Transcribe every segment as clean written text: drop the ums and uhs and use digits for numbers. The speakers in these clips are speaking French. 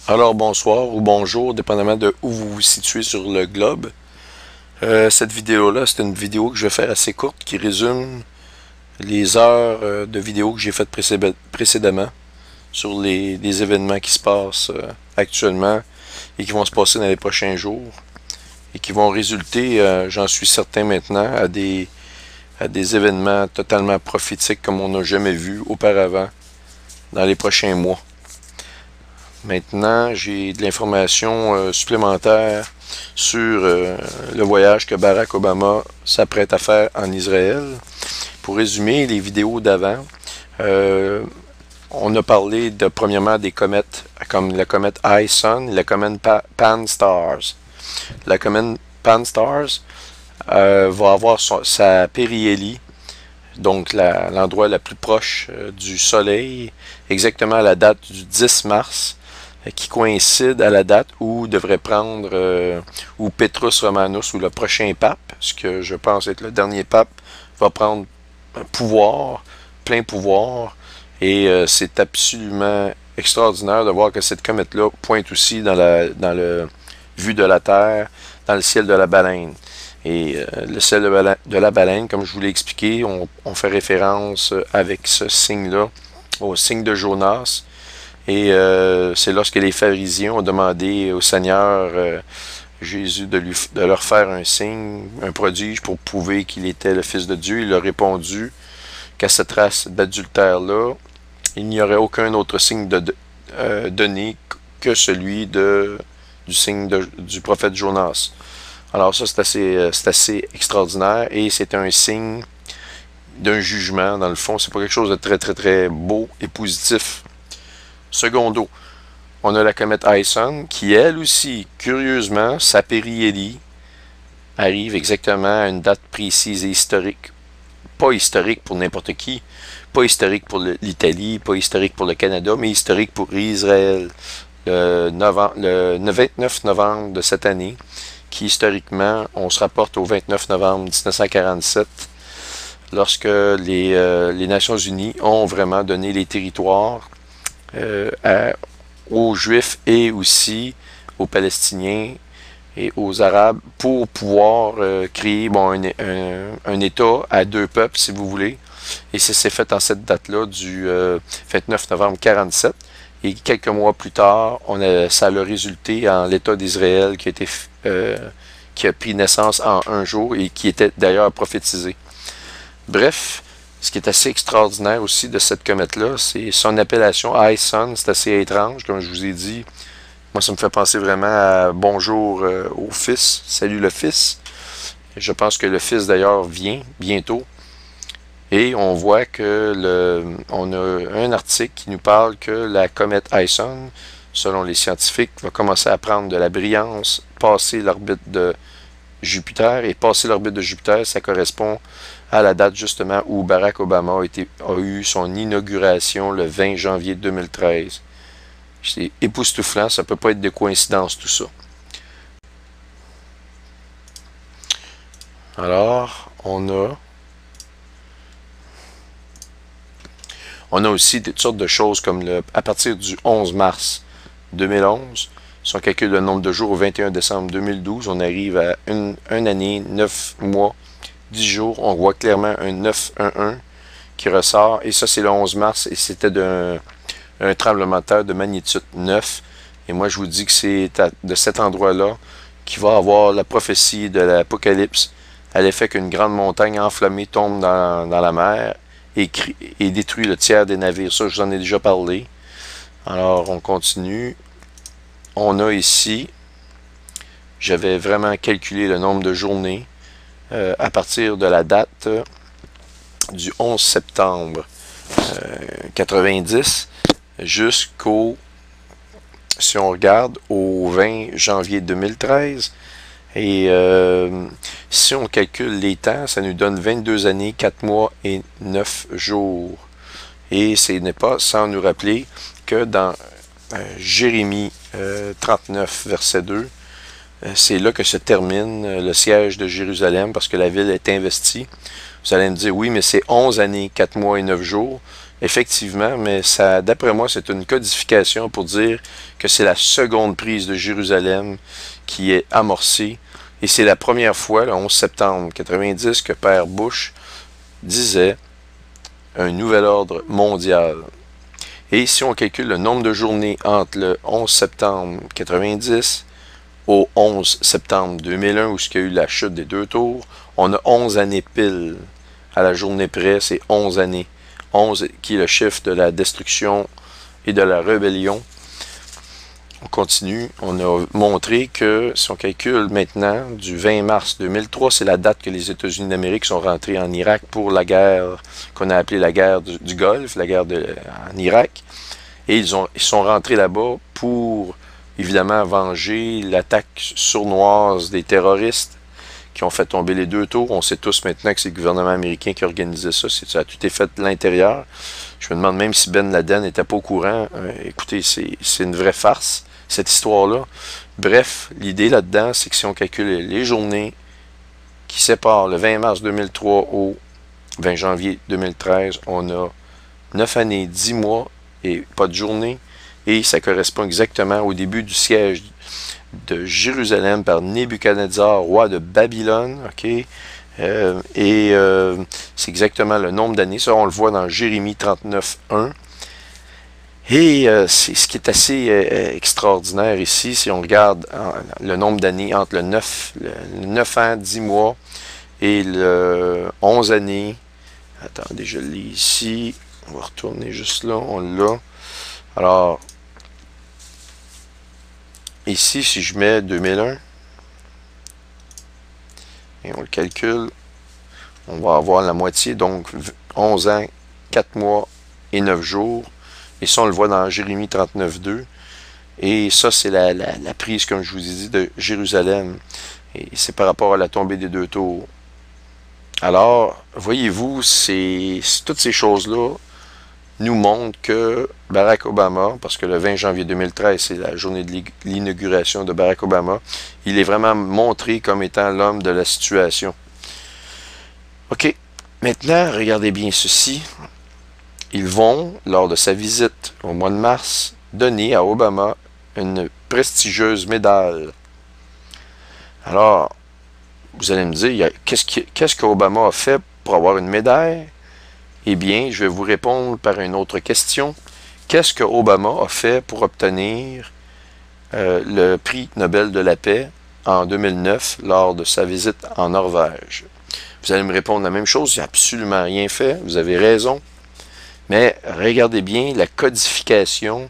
Alors bonsoir ou bonjour, dépendamment de où vous vous situez sur le globe. Cette vidéo-là, c'est une vidéo que je vais faire assez courte qui résume les heures de vidéo que j'ai faites précédemment sur les événements qui se passent actuellement et qui vont se passer dans les prochains jours et qui vont résulter, j'en suis certain maintenant, à des événements totalement prophétiques comme on n'a jamais vu auparavant dans les prochains mois. Maintenant, j'ai de l'information supplémentaire sur le voyage que Barack Obama s'apprête à faire en Israël. Pour résumer les vidéos d'avant, euh, on a parlé de premièrement des comètes comme la comète I-Sun et la comète Pan-STARRS. La comète Pan-STARRS va avoir sa périhélie, donc l'endroit le plus proche du Soleil, exactement à la date du 10 mars, qui coïncide à la date où devrait prendre, où Petrus Romanus, ou le prochain pape, ce que je pense être le dernier pape, va prendre pouvoir, plein pouvoir, et c'est absolument extraordinaire de voir que cette comète-là pointe aussi dans le vue de la Terre, dans le ciel de la baleine. Et le ciel de la baleine, comme je vous l'ai expliqué, on fait référence avec ce signe-là au signe de Jonas. Et c'est lorsque les pharisiens ont demandé au Seigneur Jésus de leur faire un signe, un prodige pour prouver qu'il était le Fils de Dieu. Il a répondu qu'à cette race d'adultère-là, il n'y aurait aucun autre signe donné que celui du signe du prophète Jonas. Alors ça, c'est assez extraordinaire et c'est un signe d'un jugement. Dans le fond, c'est pas quelque chose de très, très, très beau et positif. Secondo, on a la comète I-Sun qui, elle aussi, curieusement, sa périhélie arrive exactement à une date précise et historique. Pas historique pour n'importe qui, pas historique pour l'Italie, pas historique pour le Canada, mais historique pour Israël. Le 29 novembre de cette année, qui historiquement, on se rapporte au 29 novembre 1947, lorsque les Nations Unies ont vraiment donné les territoires aux Juifs et aussi aux Palestiniens et aux Arabes pour pouvoir créer un État à deux peuples, si vous voulez. Et ça s'est fait en cette date-là du 29 novembre 47. Et quelques mois plus tard, ça a résulté en l'État d'Israël qui a pris naissance en un jour et qui était d'ailleurs prophétisé. Bref, ce qui est assez extraordinaire aussi de cette comète-là, c'est son appellation I-Sun. C'est assez étrange, comme je vous ai dit. Moi, ça me fait penser vraiment à bonjour au Fils, salut le Fils. Je pense que le Fils d'ailleurs vient bientôt. Et on voit que on a un article qui nous parle que la comète I-Sun, selon les scientifiques, va commencer à prendre de la brillance, passer l'orbite de Jupiter. Et passer l'orbite de Jupiter, ça correspond à la date justement où Barack Obama a eu son inauguration le 20 janvier 2013. C'est époustouflant, ça ne peut pas être de coïncidence tout ça. Alors, on a aussi toutes sortes de choses comme à partir du 11 mars 2011, si on calcule le nombre de jours au 21 décembre 2012, on arrive à une année, 9 mois, 10 jours. On voit clairement un 911 qui ressort. Et ça, c'est le 11 mars et c'était un tremblement de terre de magnitude 9. Et moi, je vous dis que c'est de cet endroit-là qu'il va avoir la prophétie de l'Apocalypse à l'effet qu'une grande montagne enflammée tombe dans la mer et détruit le tiers des navires. Ça, je vous en ai déjà parlé. Alors, on continue. On a ici, j'avais vraiment calculé le nombre de journées à partir de la date du 11 septembre 90 jusqu'au, si on regarde, au 20 janvier 2013. Et si on calcule les temps, ça nous donne 22 années, 4 mois et 9 jours. Et ce n'est pas sans nous rappeler que dans Jérémie 39, verset 2, c'est là que se termine le siège de Jérusalem parce que la ville est investie. Vous allez me dire, oui, mais c'est 11 années, 4 mois et 9 jours. effectivement, mais ça, d'après moi, c'est une codification pour dire que c'est la seconde prise de Jérusalem qui est amorcée. Et c'est la première fois, le 11 septembre 90, que Père Bush disait un nouvel ordre mondial. Et si on calcule le nombre de journées entre le 11 septembre 90 au 11 septembre 2001, où il y a eu la chute des deux tours, on a 11 années pile. À la journée près, c'est 11 années. 11 qui est le chiffre de la destruction et de la rébellion. On continue. On a montré que, si on calcule maintenant, du 20 mars 2003, c'est la date que les États-Unis d'Amérique sont rentrés en Irak pour la guerre qu'on a appelée la guerre du Golfe, la guerre en Irak. Et ils sont rentrés là-bas pour, évidemment, venger l'attaque sournoise des terroristes qui ont fait tomber les deux tours. On sait tous maintenant que c'est le gouvernement américain qui organisait ça. Ça a tout été fait de l'intérieur. Je me demande même si Ben Laden n'était pas au courant. Écoutez, c'est une vraie farce, cette histoire-là. Bref, l'idée là-dedans, c'est que si on calcule les journées qui séparent le 20 mars 2003 au 20 janvier 2013, on a 9 années, 10 mois et pas de journée. Et ça correspond exactement au début du siège de Jérusalem par Nebuchadnezzar, roi de Babylone. Okay? C'est exactement le nombre d'années. Ça, on le voit dans Jérémie 39.1. Et c'est ce qui est assez extraordinaire ici, si on regarde le nombre d'années entre le 9 ans, 10 mois et le 11 années. Attendez, je le lis ici. On va retourner juste là, on l'a. Alors, ici, si je mets 2001, et on le calcule, on va avoir la moitié, donc 11 ans, 4 mois et 9 jours. Et ça, on le voit dans Jérémie 39.2. Et ça, c'est la prise, comme je vous ai dit, de Jérusalem. Et c'est par rapport à la tombée des deux tours. Alors, voyez-vous, toutes ces choses-là nous montrent que Barack Obama, parce que le 20 janvier 2013, c'est la journée de l'inauguration de Barack Obama, il est vraiment montré comme étant l'homme de la situation. OK. Maintenant, regardez bien ceci. Ils vont, lors de sa visite au mois de mars, donner à Obama une prestigieuse médaille. Alors, vous allez me dire, qu'est-ce qu'Obama a fait pour avoir une médaille? Eh bien, je vais vous répondre par une autre question. Qu'est-ce que Obama a fait pour obtenir le prix Nobel de la paix en 2009 lors de sa visite en Norvège? Vous allez me répondre la même chose, il n'a absolument rien fait, vous avez raison. Mais regardez bien la codification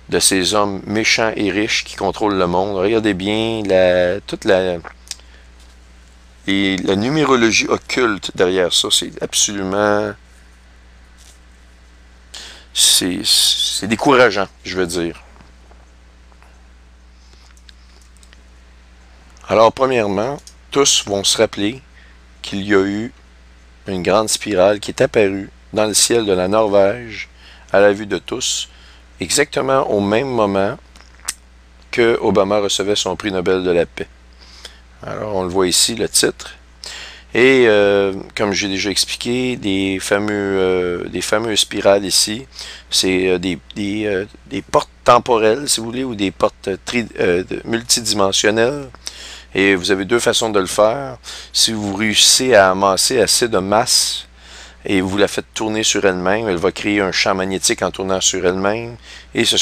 de ces hommes méchants et riches qui contrôlent le monde. Regardez bien toute la numérologie occulte derrière ça. C'est absolument... C'est décourageant, je veux dire. Alors, premièrement, tous vont se rappeler qu'il y a eu une grande spirale qui est apparue dans le ciel de la Norvège, à la vue de tous, exactement au même moment que Obama recevait son prix Nobel de la paix. Alors, on le voit ici, le titre. Et comme j'ai déjà expliqué, des fameuses spirales ici, c'est des portes temporelles, si vous voulez, ou des portes multidimensionnelles. Et vous avez deux façons de le faire. Si vous réussissez à amasser assez de masse et vous la faites tourner sur elle-même, elle va créer un champ magnétique en tournant sur elle-même. Et ce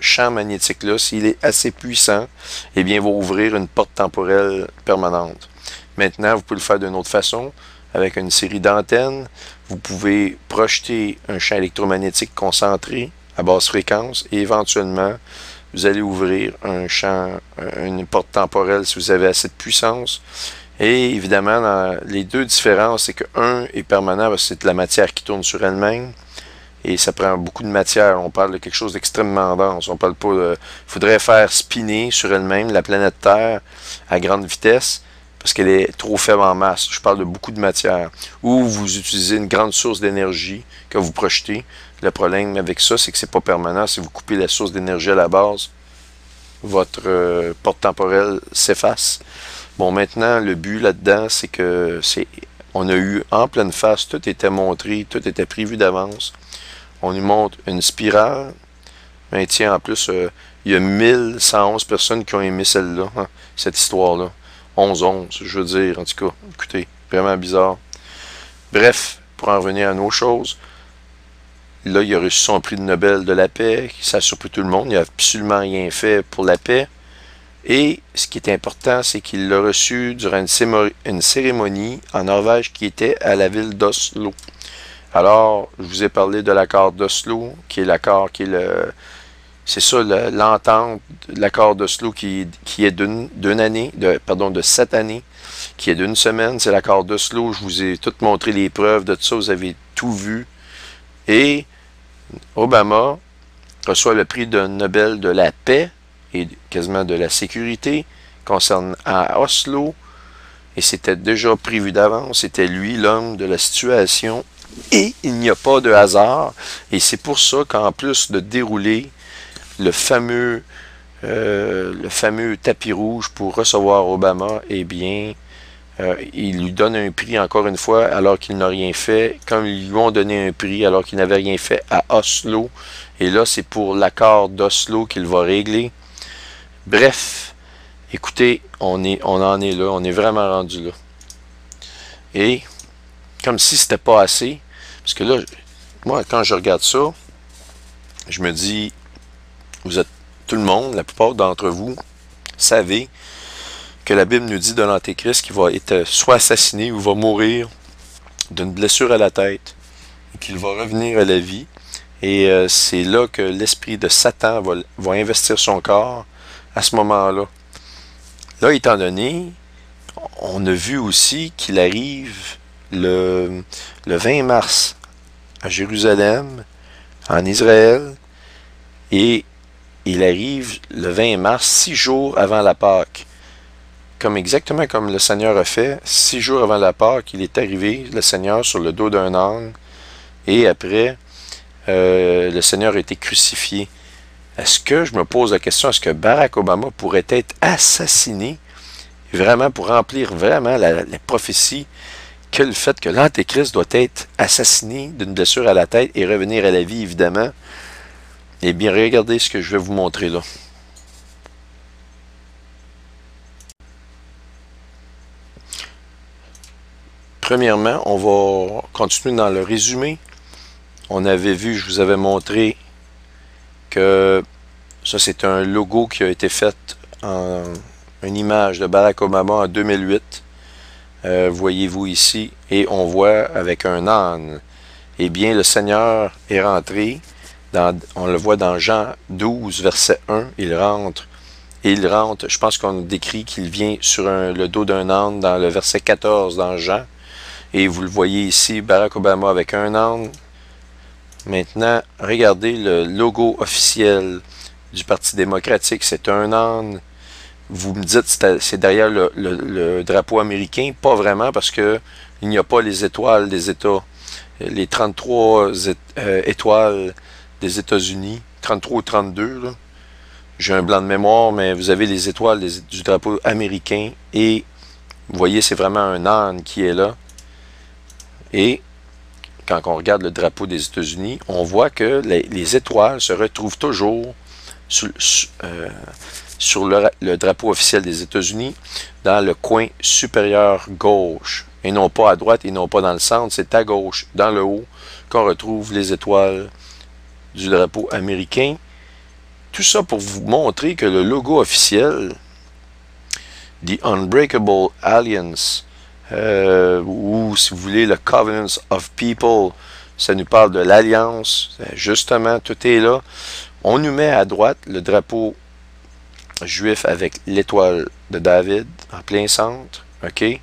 champ magnétique-là, s'il est assez puissant, eh bien, va ouvrir une porte temporelle permanente. Maintenant, vous pouvez le faire d'une autre façon, avec une série d'antennes. Vous pouvez projeter un champ électromagnétique concentré à basse fréquence et éventuellement, vous allez ouvrir un champ, une porte temporelle si vous avez assez de puissance. Et évidemment, les deux différences, c'est que un est permanent parce que c'est de la matière qui tourne sur elle-même. Et ça prend beaucoup de matière. On parle de quelque chose d'extrêmement dense. On parle pas de... Il faudrait faire spinner sur elle-même la planète Terre à grande vitesse parce qu'elle est trop faible en masse. Je parle de beaucoup de matière. Ou vous utilisez une grande source d'énergie que vous projetez. Le problème avec ça, c'est que c'est pas permanent. Si vous coupez la source d'énergie à la base, votre porte temporelle s'efface. Bon, maintenant, le but là-dedans, c'est que c'est On a eu en pleine face, tout était montré, tout était prévu d'avance. On nous montre une spirale. Mais tiens, en plus, il y a 1111 personnes qui ont aimé celle-là, hein, cette histoire-là. 11-11, je veux dire, en tout cas. Écoutez, vraiment bizarre. Bref, pour en revenir à nos choses, là, il a reçu son prix de Nobel de la paix. Ça a surpris tout le monde. Il n'a absolument rien fait pour la paix. Et ce qui est important, c'est qu'il l'a reçu durant une cérémonie en Norvège qui était à la ville d'Oslo. Alors, je vous ai parlé de l'accord d'Oslo, qui est l'accord qui est le... C'est ça, l'entente, l'accord d'Oslo qui est d'une année, de 7 années, qui est d'une semaine. C'est l'accord d'Oslo. Je vous ai tout montré les preuves de tout ça. Vous avez tout vu. Et Obama reçoit le prix de Nobel de la paix et quasiment de la sécurité concernant à Oslo. Et c'était déjà prévu d'avance. C'était lui l'homme de la situation. Et il n'y a pas de hasard. Et c'est pour ça qu'en plus de dérouler le fameux tapis rouge pour recevoir Obama, eh bien, il lui donne un prix encore une fois alors qu'il n'a rien fait, comme ils lui ont donné un prix alors qu'il n'avait rien fait à Oslo. Et là, c'est pour l'accord d'Oslo qu'il va régler. Bref, écoutez, on en est là, on est vraiment rendu là. Et, comme si c'était pas assez, parce que là, moi, quand je regarde ça, je me dis, vous êtes tout le monde, la plupart d'entre vous, savez que la Bible nous dit de l'Antéchrist qu'il va être soit assassiné ou va mourir d'une blessure à la tête et qu'il va revenir à la vie. Et c'est là que l'esprit de Satan va investir son corps à ce moment-là. Là, étant donné, on a vu aussi qu'il arrive le 20 mars à Jérusalem, en Israël, et il arrive le 20 mars, 6 jours avant la Pâque. Exactement comme le Seigneur a fait, 6 jours avant la Pâque, il est arrivé, le Seigneur, sur le dos d'un âne, et après, le Seigneur a été crucifié. Est-ce que, je me pose la question, est-ce que Barack Obama pourrait être assassiné, vraiment pour remplir vraiment la prophétie, que le fait que l'Antéchrist doit être assassiné d'une blessure à la tête et revenir à la vie, évidemment? Eh bien, regardez ce que je vais vous montrer là. Premièrement, on va continuer dans le résumé. On avait vu, je vous avais montré que ça, c'est un logo qui a été fait en une image de Barack Obama en 2008. Voyez-vous ici, et on voit avec un âne. Eh bien, le Seigneur est rentré. On le voit dans Jean 12, verset 1, il rentre, je pense qu'on décrit qu'il vient sur le dos d'un âne dans le verset 14 dans Jean, et vous le voyez ici, Barack Obama avec un âne. Maintenant, regardez le logo officiel du Parti démocratique, c'est un âne. Vous me dites c'est derrière le drapeau américain, pas vraiment parce que il n'y a pas les étoiles des États, les 33 étoiles des États-Unis, 33 ou 32, là. J'ai un blanc de mémoire, mais vous avez les étoiles du drapeau américain, et vous voyez, c'est vraiment un âne qui est là. Et quand on regarde le drapeau des États-Unis, on voit que les étoiles se retrouvent toujours sur le drapeau officiel des États-Unis, dans le coin supérieur gauche, et non pas à droite, et non pas dans le centre, c'est à gauche, dans le haut, qu'on retrouve les étoiles du drapeau américain. Tout ça pour vous montrer que le logo officiel, The Unbreakable Alliance, ou si vous voulez, le Covenants of People, ça nous parle de l'alliance, justement, tout est là. On nous met à droite le drapeau juif avec l'étoile de David en plein centre, ok?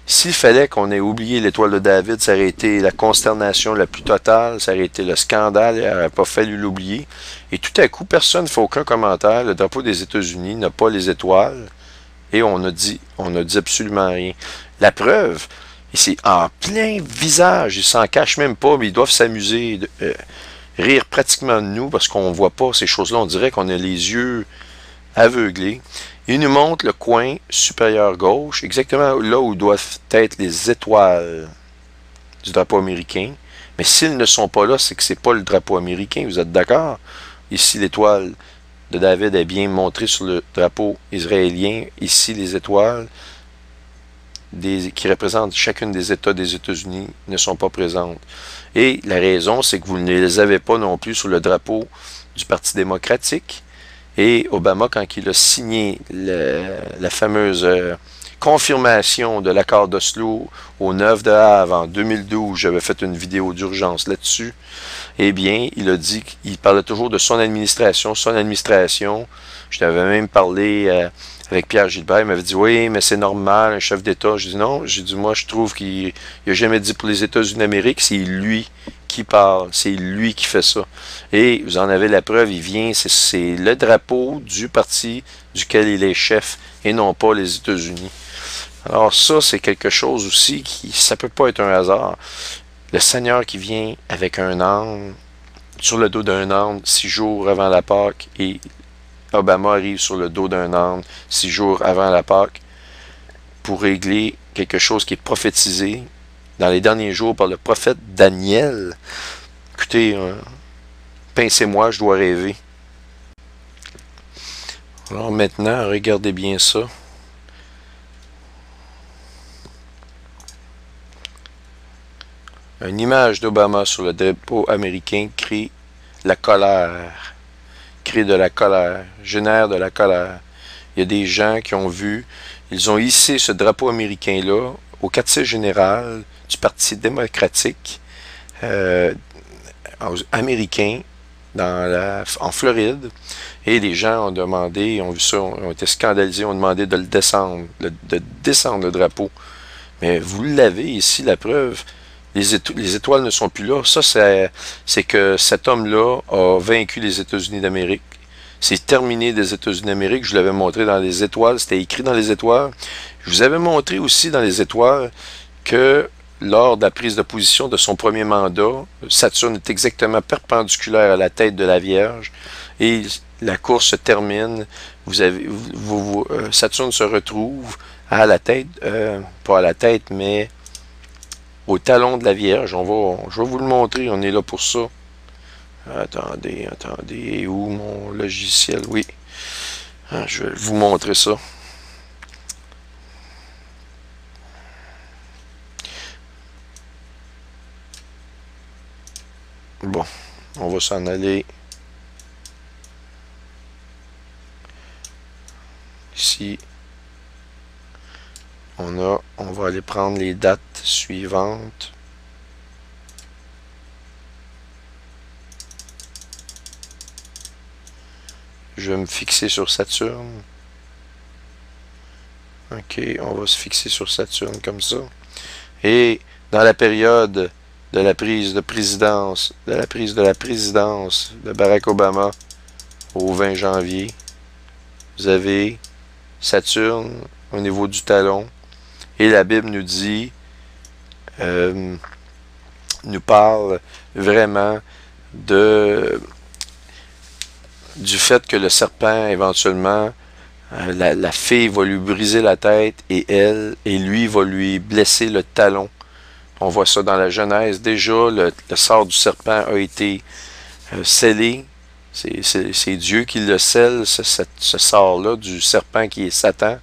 S'il fallait qu'on ait oublié l'étoile de David, ça aurait été la consternation la plus totale, ça aurait été le scandale, il n'aurait pas fallu l'oublier. Et tout à coup, personne ne fait aucun commentaire, le drapeau des États-Unis n'a pas les étoiles, et on a dit absolument rien. La preuve, c'est en plein visage, ils s'en cachent même pas, mais ils doivent s'amuser, rire pratiquement de nous, parce qu'on ne voit pas ces choses-là, on dirait qu'on a les yeux aveuglés. Il nous montre le coin supérieur gauche, exactement là où doivent être les étoiles du drapeau américain. Mais s'ils ne sont pas là, c'est que c'est pas le drapeau américain, vous êtes d'accord? Ici, l'étoile de David est bien montrée sur le drapeau israélien. Ici, les étoiles qui représentent chacune des États des États-Unis ne sont pas présentes. Et la raison, c'est que vous ne les avez pas non plus sur le drapeau du Parti démocratique. Et Obama, quand il a signé la fameuse confirmation de l'accord d'Oslo au 9 de Havre en 2012, j'avais fait une vidéo d'urgence là-dessus, eh bien, il a dit qu'il parlait toujours de son administration, son administration. Je t'avais même parlé avec Pierre Gilbert, il m'avait dit, oui, mais c'est normal, un chef d'État. J'ai dit non, j'ai dit, moi, je trouve qu'il n'a jamais dit pour les États-Unis d'Amérique, c'est lui qui parle, c'est lui qui fait ça. Et vous en avez la preuve, il vient, c'est le drapeau du parti duquel il est chef, et non pas les États-Unis. Alors ça, c'est quelque chose aussi qui, ça peut pas être un hasard. Le Seigneur qui vient avec un âne, sur le dos d'un âne, 6 jours avant la Pâque, et Obama arrive sur le dos d'un âne 6 jours avant la Pâque pour régler quelque chose qui est prophétisé dans les derniers jours par le prophète Daniel. Écoutez, pincez-moi, je dois rêver. Alors maintenant, regardez bien ça. Une image d'Obama sur le drapeau américain crée la colère. Crée de la colère, génère de la colère. Il y a des gens qui ont vu, ils ont hissé ce drapeau américain-là au quartier général du Parti démocratique américain en Floride. Et les gens ont demandé, ont vu ça, ont été scandalisés, ont demandé de le descendre, de descendre le drapeau. Mais vous l'avez ici, la preuve. Les étoiles ne sont plus là. Ça, c'est que cet homme-là a vaincu les États-Unis d'Amérique. C'est terminé des États-Unis d'Amérique. Je vous l'avais montré dans les étoiles. C'était écrit dans les étoiles. Je vous avais montré aussi dans les étoiles que lors de la prise de position de son premier mandat, Saturne est exactement perpendiculaire à la tête de la Vierge. Et la course se termine. Saturne se retrouve à la tête, pas à la tête, mais au talon de la Vierge. Je vais vous le montrer, on est là pour ça. Attendez, où mon logiciel? Oui, je vais vous montrer ça. Bon, on va s'en aller ici. On va aller prendre les dates suivantes. Je vais me fixer sur Saturne. OK, on va se fixer sur Saturne comme ça. Et dans la période de la prise de la présidence de Barack Obama au 20 janvier, vous avez Saturne au niveau du talon. Et la Bible nous dit, nous parle vraiment du fait que le serpent, éventuellement, la fille va lui briser la tête et lui va lui blesser le talon. On voit ça dans la Genèse. Déjà, le sort du serpent a été scellé. C'est Dieu qui le scelle, ce sort-là du serpent qui est Satan.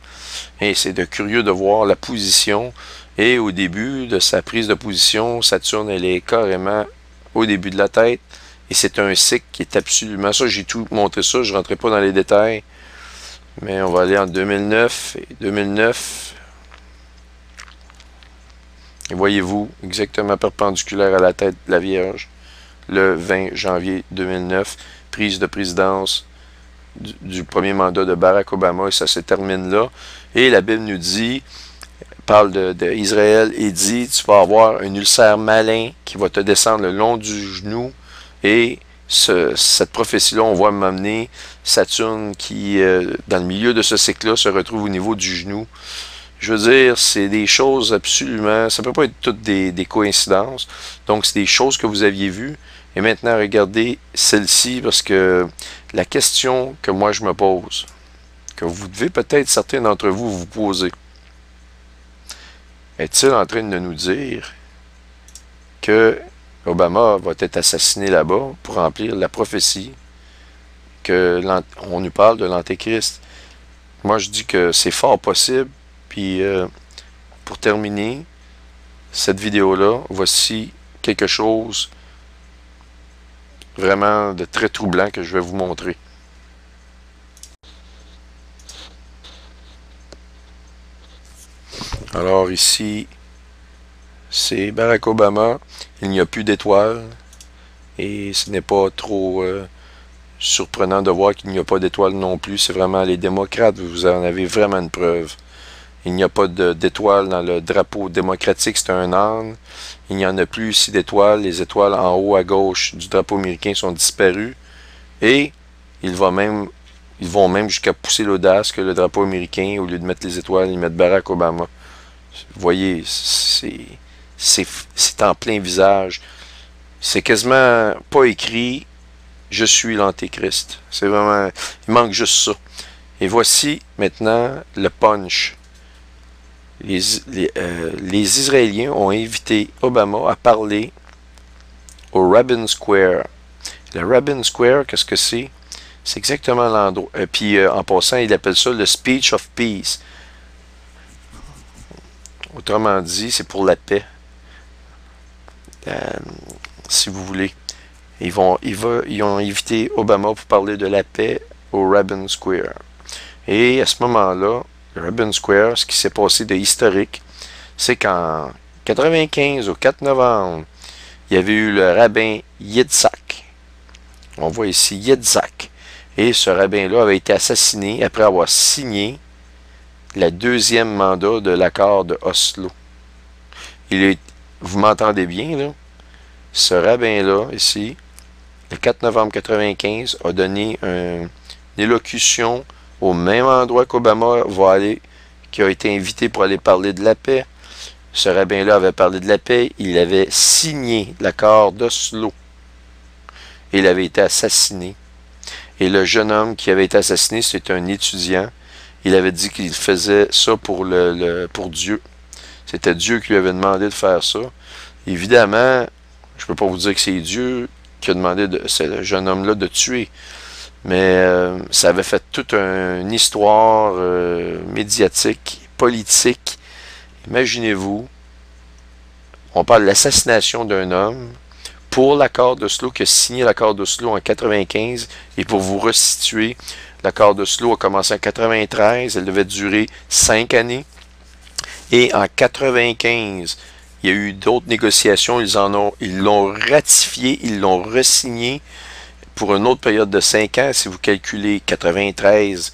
Et c'est de curieux de voir la position. Et au début de sa prise de position, Saturne, elle est carrément au début de la tête. Et c'est un cycle qui est absolument... Ça, j'ai tout montré ça, je ne rentrerai pas dans les détails. Mais on va aller en 2009. Et 2009... Et voyez-vous, exactement perpendiculaire à la tête de la Vierge, le 20 janvier 2009, prise de présidence du premier mandat de Barack Obama, et ça se termine là. Et la Bible nous dit, parle d'Israël, et dit, tu vas avoir un ulcère malin qui va te descendre le long du genou, et cette prophétie-là, on voit m'amener Saturne qui, dans le milieu de ce cycle-là, se retrouve au niveau du genou. Je veux dire, c'est des choses absolument... Ça peut pas être toutes des coïncidences. Donc, c'est des choses que vous aviez vues. Et maintenant, regardez celle-ci, parce que la question que moi je me pose, que vous devez peut-être, certains d'entre vous, vous poser. Est-il en train de nous dire que Obama va être assassiné là-bas pour remplir la prophétie que on nous parle de l'Antéchrist? Moi, je dis que c'est fort possible. Puis, pour terminer cette vidéo-là, voici quelque chose vraiment de très troublant que je vais vous montrer. Alors ici, c'est Barack Obama. Il n'y a plus d'étoiles. Et ce n'est pas trop surprenant de voir qu'il n'y a pas d'étoiles non plus. C'est vraiment les démocrates. Vous en avez vraiment une preuve. Il n'y a pas d'étoiles dans le drapeau démocratique. C'est un âne. Il n'y en a plus ici d'étoiles. Les étoiles en haut à gauche du drapeau américain sont disparues. Et ils vont même jusqu'à pousser l'audace que le drapeau américain, au lieu de mettre les étoiles, ils mettent Barack Obama. Vous voyez, c'est en plein visage. C'est quasiment pas écrit « Je suis l'Antéchrist ». C'est vraiment... Il manque juste ça. Et voici maintenant le punch. Les Israéliens ont invité Obama à parler au Rabin Square. Le Rabin Square, qu'est-ce que c'est? C'est exactement l'endroit. Puis en passant, il appelle ça le Speech of Peace. Autrement dit, c'est pour la paix. Si vous voulez. Ils ont invité Obama pour parler de la paix au Rabin Square. Et à ce moment-là, le Rabin Square, ce qui s'est passé de historique, c'est qu'en 95, au 4 novembre, il y avait eu le rabbin Yitzhak. On voit ici Yitzhak. Et ce rabbin-là avait été assassiné après avoir signé le deuxième mandat de l'accord de Oslo. Vous m'entendez bien, là? Ce rabbin-là, ici, le 4 novembre 1995, a donné une élocution au même endroit qu'Obama va aller, qui a été invité pour aller parler de la paix. Ce rabbin-là avait parlé de la paix. Il avait signé l'accord d'Oslo. Il avait été assassiné. Et le jeune homme qui avait été assassiné, c'était un étudiant. Il avait dit qu'il faisait ça pour Dieu. C'était Dieu qui lui avait demandé de faire ça. Évidemment, je ne peux pas vous dire que c'est Dieu qui a demandé ce jeune homme-là de tuer. Mais ça avait fait toute une histoire médiatique, politique. Imaginez-vous, on parle de l'assassination d'un homme pour l'accord d'Oslo, qui a signé l'accord d'Oslo en 1995. Et pour vous resituer, l'accord d'Oslo a commencé en 1993. Elle devait durer 5 années. Et en 1995, il y a eu d'autres négociations. Ils l'ont ratifié, ils l'ont re-signé pour une autre période de 5 ans. Si vous calculez 93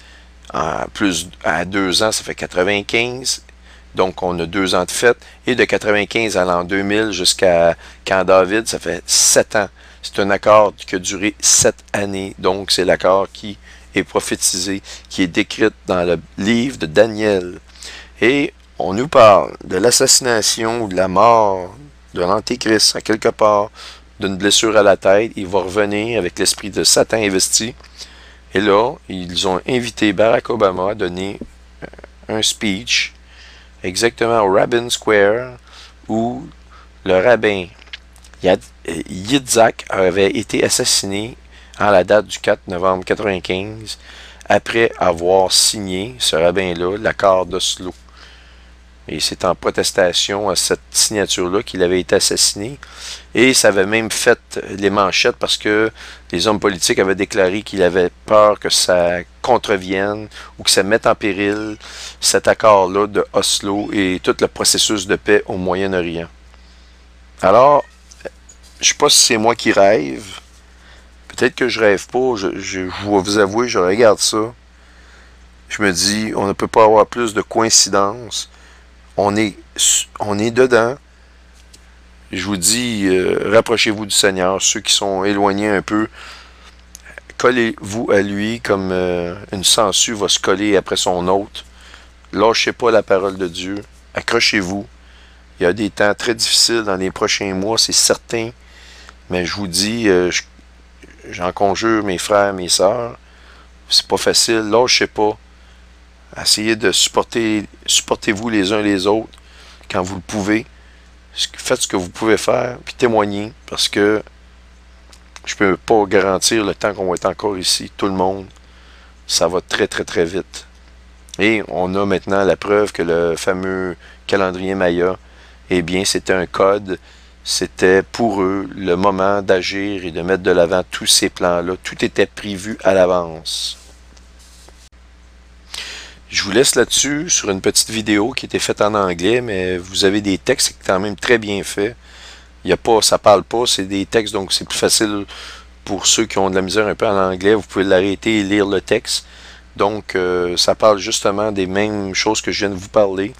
plus à 2 ans, ça fait 95. Donc, on a 2 ans de fête. Et de 95 à l'an 2000 jusqu'à Camp David, ça fait 7 ans. C'est un accord qui a duré 7 années. Donc, c'est l'accord qui est prophétisé, qui est décrit dans le livre de Daniel. Et on nous parle de l'assassination ou de la mort de l'Antéchrist, à quelque part, d'une blessure à la tête. Il va revenir avec l'esprit de Satan investi. Et là, ils ont invité Barack Obama à donner un speech exactement au Rabin Square où le rabbin Yitzhak avait été assassiné à la date du 4 novembre 1995 après avoir signé, ce rabbin-là, l'accord d'Oslo. Et c'est en protestation à cette signature-là qu'il avait été assassiné. Et ça avait même fait les manchettes parce que les hommes politiques avaient déclaré qu'il avait peur que ça contrevienne ou que ça mette en péril cet accord-là de Oslo et tout le processus de paix au Moyen-Orient. Alors, je ne sais pas si c'est moi qui rêve. Peut-être que je rêve pas. Je vais vous avouer, je regarde ça. Je me dis, on ne peut pas avoir plus de coïncidences. On est dedans. Je vous dis, rapprochez-vous du Seigneur. Ceux qui sont éloignés un peu, collez-vous à lui comme une sangsue va se coller après son hôte. Lâchez pas la parole de Dieu. Accrochez-vous. Il y a des temps très difficiles dans les prochains mois, c'est certain. Mais je vous dis, j'en conjure mes frères, mes sœurs. C'est pas facile. Lâchez pas. Essayez de supportez-vous les uns les autres quand vous le pouvez. Faites ce que vous pouvez faire, puis témoignez, parce que je peux pas garantir le temps qu'on va être encore ici, tout le monde. Ça va très très très vite. Et on a maintenant la preuve que le fameux calendrier Maya, eh bien, c'était un code. C'était pour eux le moment d'agir et de mettre de l'avant tous ces plans-là. Tout était prévu à l'avance. Je vous laisse là-dessus sur une petite vidéo qui était faite en anglais, mais vous avez des textes qui sont quand même très bien faits. Il y a pas, ça parle pas, c'est des textes, donc c'est plus facile pour ceux qui ont de la misère un peu en anglais. Vous pouvez l'arrêter et lire le texte. Donc, ça parle justement des mêmes choses que je viens de vous parler.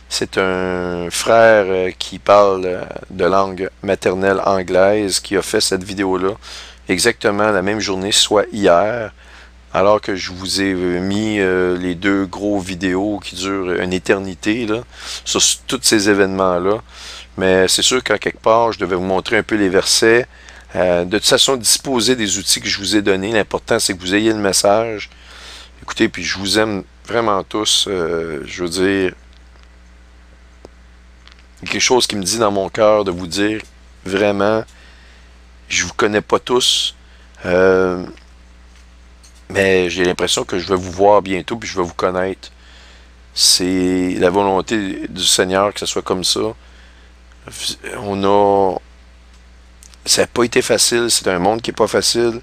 C'est un frère qui parle de langue maternelle anglaise qui a fait cette vidéo-là exactement la même journée, soit hier, alors que je vous ai mis les deux gros vidéos qui durent une éternité là, sur tous ces événements-là. Mais c'est sûr qu'à quelque part, je devais vous montrer un peu les versets. De toute façon, disposez des outils que je vous ai donnés. L'important, c'est que vous ayez le message. Écoutez, puis je vous aime vraiment tous. Je veux dire, il y a quelque chose qui me dit dans mon cœur de vous dire, vraiment, je vous connais pas tous. Mais j'ai l'impression que je vais vous voir bientôt, puis je vais vous connaître. C'est la volonté du Seigneur que ce soit comme ça. Ça n'a pas été facile, c'est un monde qui n'est pas facile.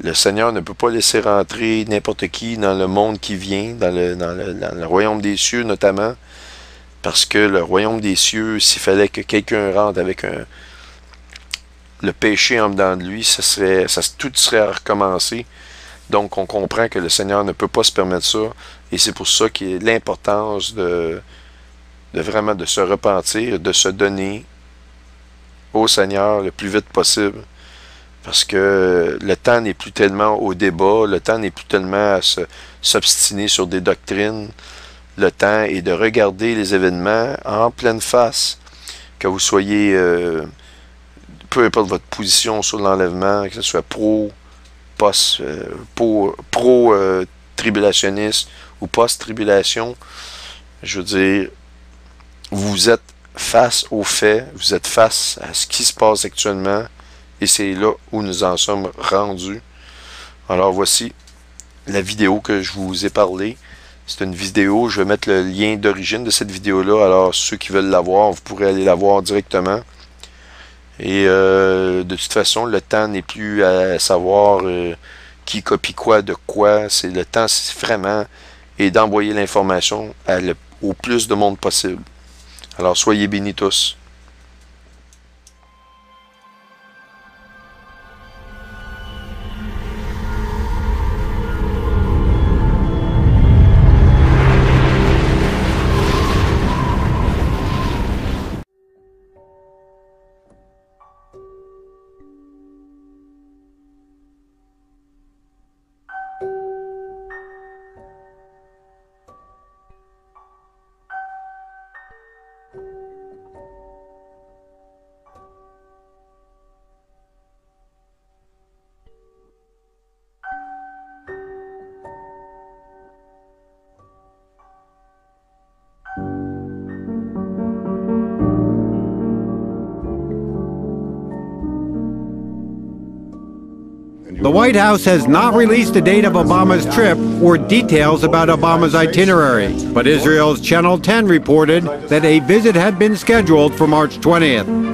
Le Seigneur ne peut pas laisser rentrer n'importe qui dans le monde qui vient, dans le royaume des cieux notamment, parce que le royaume des cieux, s'il fallait que quelqu'un rentre avec le péché en dedans de lui, tout serait à recommencer. Donc on comprend que le Seigneur ne peut pas se permettre ça, et c'est pour ça qu'il y a l'importance de vraiment de se repentir, de se donner au Seigneur le plus vite possible. Parce que le temps n'est plus tellement au débat, le temps n'est plus tellement à s'obstiner sur des doctrines. Le temps est de regarder les événements en pleine face. Que vous soyez, peu importe votre position sur l'enlèvement, que ce soit pro-tribulationniste ou post-tribulation, je veux dire, vous êtes face aux faits, vous êtes face à ce qui se passe actuellement, et c'est là où nous en sommes rendus. Alors voici la vidéo que je vous ai parlé. C'est une vidéo, je vais mettre le lien d'origine de cette vidéo-là. Alors ceux qui veulent la voir, vous pourrez aller la voir directement. Et de toute façon, le temps n'est plus à savoir qui copie quoi de quoi. C'est le temps, c'est vraiment et d'envoyer l'information au plus de monde possible. Alors soyez bénis tous. The White House has not released the date of Obama's trip or details about Obama's itinerary, but Israel's Channel 10 reported that a visit had been scheduled for March 20th.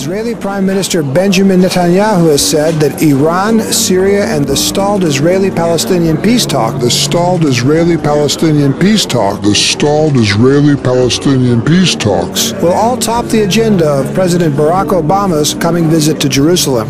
Israeli Prime Minister Benjamin Netanyahu has said that Iran, Syria, and the stalled Israeli-Palestinian peace talks will all top the agenda of President Barack Obama's coming visit to Jerusalem.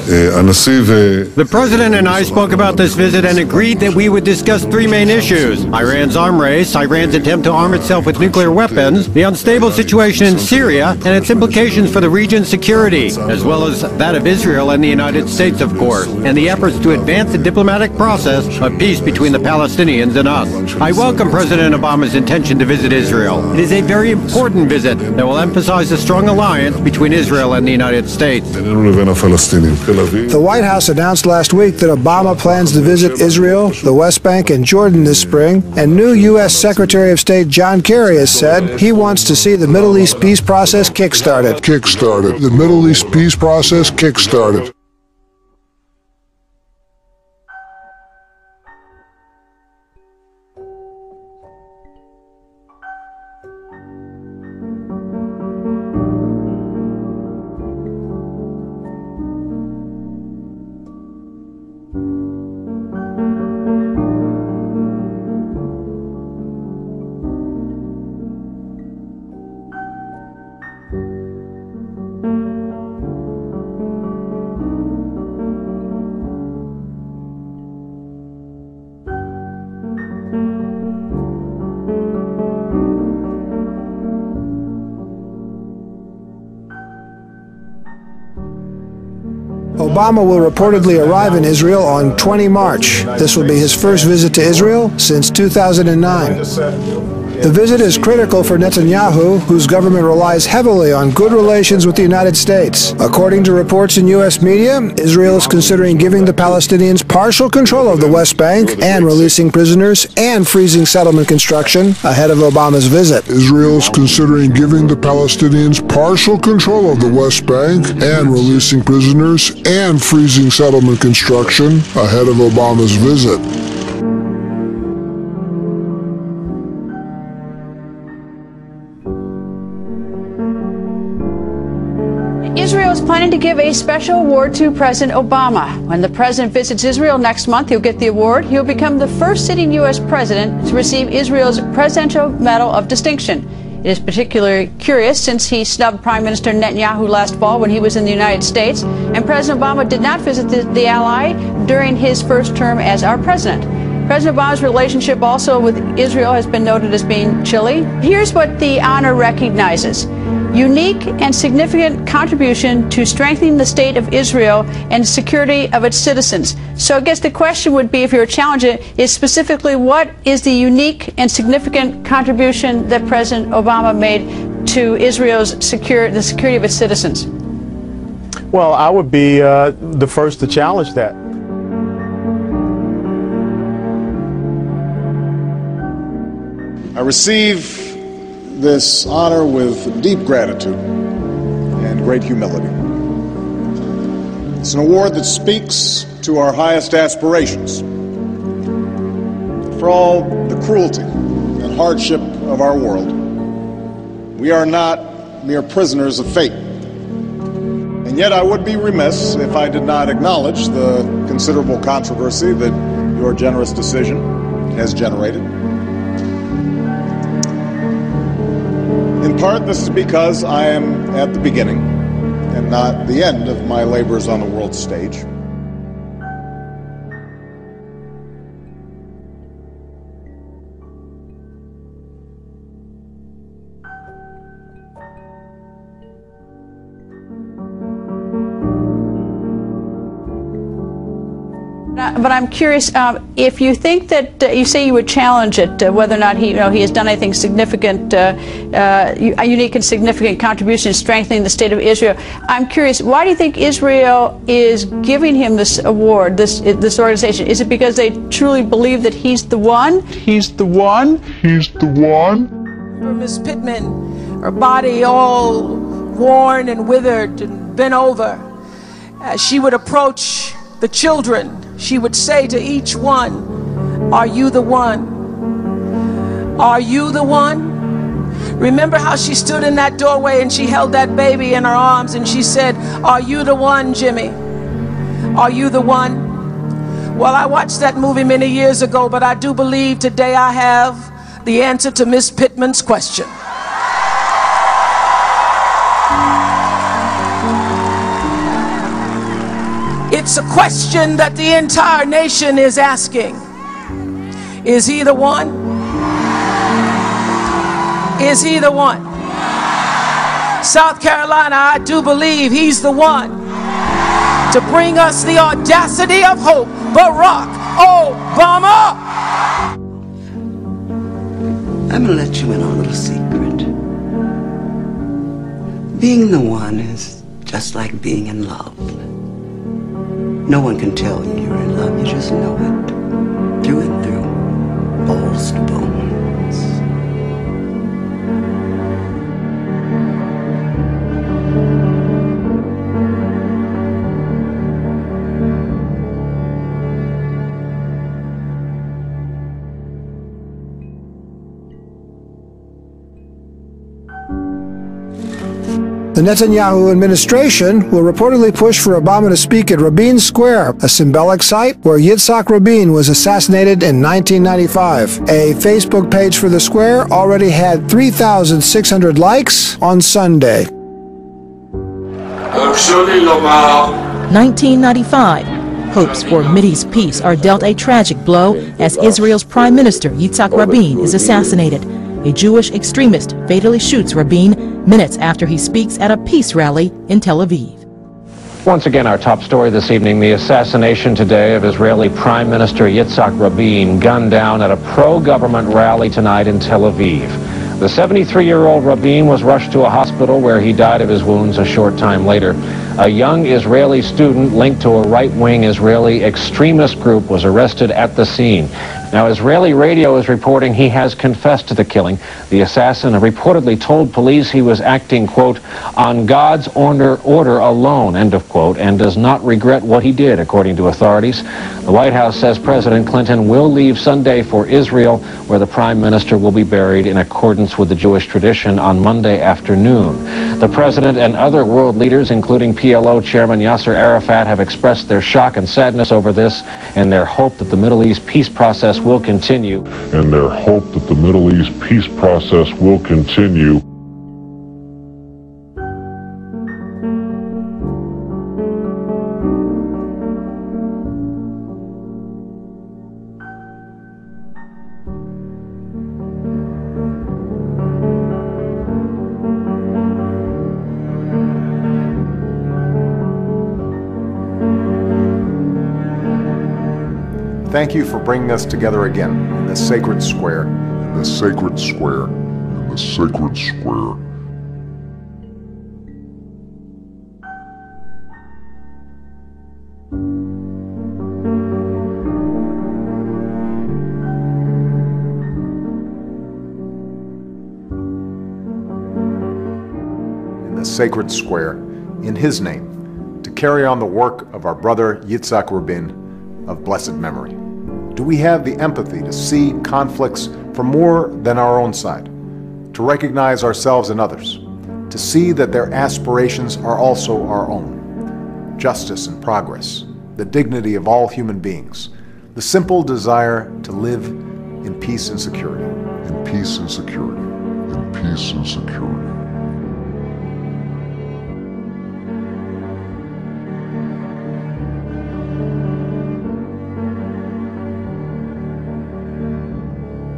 The president and I spoke about this visit and agreed that we would discuss three main issues: Iran's arms race, Iran's attempt to arm itself with nuclear weapons, the unstable situation in Syria, and its implications for the region's security, as well as that of Israel and the United States, of course, and the efforts to advance the diplomatic process of peace between the Palestinians and us. I welcome President Obama's intention to visit Israel. It is a very important visit that will emphasize the strong alliance between Israel and the United States. The White House announced last week that Obama plans to visit Israel, the West Bank, and Jordan this spring, and new U.S. Secretary of State John Kerry has said he wants to see the Middle East peace process kick-started. Obama will reportedly arrive in Israel on 20 March. This will be his first visit to Israel since 2009. The visit is critical for Netanyahu, whose government relies heavily on good relations with the United States. According to reports in U.S. media, Israel is considering giving the Palestinians partial control of the West Bank and releasing prisoners and freezing settlement construction ahead of Obama's visit. Israel is considering giving the Palestinians partial control of the West Bank and releasing prisoners and freezing settlement construction ahead of Obama's visit. Israel is planning to give a special award to President Obama. When the president visits Israel next month, he'll get the award. He'll become the first sitting U.S. president to receive Israel's Presidential Medal of Distinction. It is particularly curious since he snubbed Prime Minister Netanyahu last fall when he was in the United States, and President Obama did not visit the ally during his first term as our president. President Obama's relationship also with Israel has been noted as being chilly. Here's what the honor recognizes: unique and significant contribution to strengthening the state of Israel and security of its citizens. So I guess the question would be, if you were challenging it, is specifically what is the unique and significant contribution that President Obama made to Israel's the security of its citizens? Well, I would be the first to challenge that. I receive this honor with deep gratitude and great humility. It's an award that speaks to our highest aspirations. For all the cruelty and hardship of our world, we are not mere prisoners of fate. And yet I would be remiss if I did not acknowledge the considerable controversy that your generous decision has generated. In part, this is because I am at the beginning and not the end of my labors on the world stage. But I'm curious if you think that you say you would challenge it, whether or not he has done anything significant, a unique and significant contribution in strengthening the state of Israel. I'm curious, why do you think Israel is giving him this award, this organization? Is it because they truly believe that he's the one? He's the one. Miss Pittman, her body all worn and withered and bent over, as she would approach the children, she would say to each one, "Are you the one? Are you the one?" Remember how she stood in that doorway and she held that baby in her arms and she said, "Are you the one, Jimmy? Are you the one?" Well, I watched that movie many years ago, but I do believe today I have the answer to Miss Pittman's question. It's a question that the entire nation is asking. Is he the one? Is he the one? South Carolina, I do believe he's the one to bring us the audacity of hope. Barack Obama! I'm gonna let you in on a little secret. Being the one is just like being in love. No one can tell you you're in love, you just know it. Through and through, balls to bones. The Netanyahu administration will reportedly push for Obama to speak at Rabin Square, a symbolic site where Yitzhak Rabin was assassinated in 1995. A Facebook page for the square already had 3,600 likes on Sunday. 1995. Hopes for Mideast peace are dealt a tragic blow as Israel's Prime Minister Yitzhak Rabin is assassinated. A Jewish extremist fatally shoots Rabin minutes after he speaks at a peace rally in Tel Aviv. Once again, our top story this evening, the assassination today of Israeli Prime Minister Yitzhak Rabin, gunned down at a pro-government rally tonight in Tel Aviv. The 73-year-old Rabin was rushed to a hospital where he died of his wounds a short time later. A young Israeli student linked to a right-wing Israeli extremist group was arrested at the scene. Now, Israeli radio is reporting he has confessed to the killing. The assassin reportedly told police he was acting, quote, on God's order alone, end of quote, and does not regret what he did, according to authorities. The White House says President Clinton will leave Sunday for Israel, where the Prime Minister will be buried in accordance with the Jewish tradition on Monday afternoon. The President and other world leaders, including PLO Chairman Yasser Arafat, have expressed their shock and sadness over this and their hope that the Middle East peace process will continue. Thank you for bringing us together again in this sacred square. In this sacred square. In this sacred square. In this sacred square, in his name, to carry on the work of our brother Yitzhak Rabin of blessed memory. Do we have the empathy to see conflicts from more than our own side, to recognize ourselves and others, to see that their aspirations are also our own? Justice and progress, the dignity of all human beings, the simple desire to live in peace and security. In peace and security. In peace and security.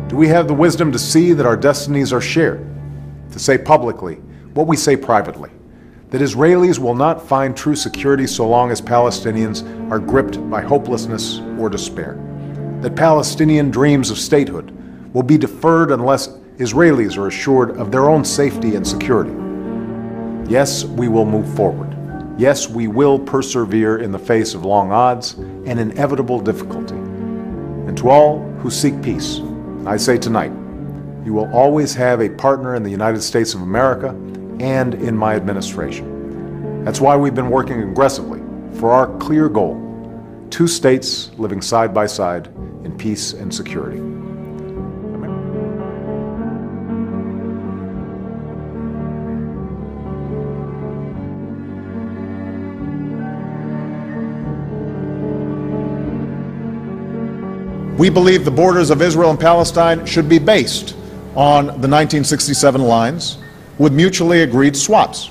Do we have the wisdom to see that our destinies are shared, to say publicly what we say privately, that Israelis will not find true security so long as Palestinians are gripped by hopelessness or despair, that Palestinian dreams of statehood will be deferred unless Israelis are assured of their own safety and security? Yes, we will move forward. Yes, we will persevere in the face of long odds and inevitable difficulty. And to all who seek peace, I say tonight, you will always have a partner in the United States of America and in my administration. That's why we've been working aggressively for our clear goal: two states living side by side in peace and security. We believe the borders of Israel and Palestine should be based on the 1967 lines with mutually agreed swaps.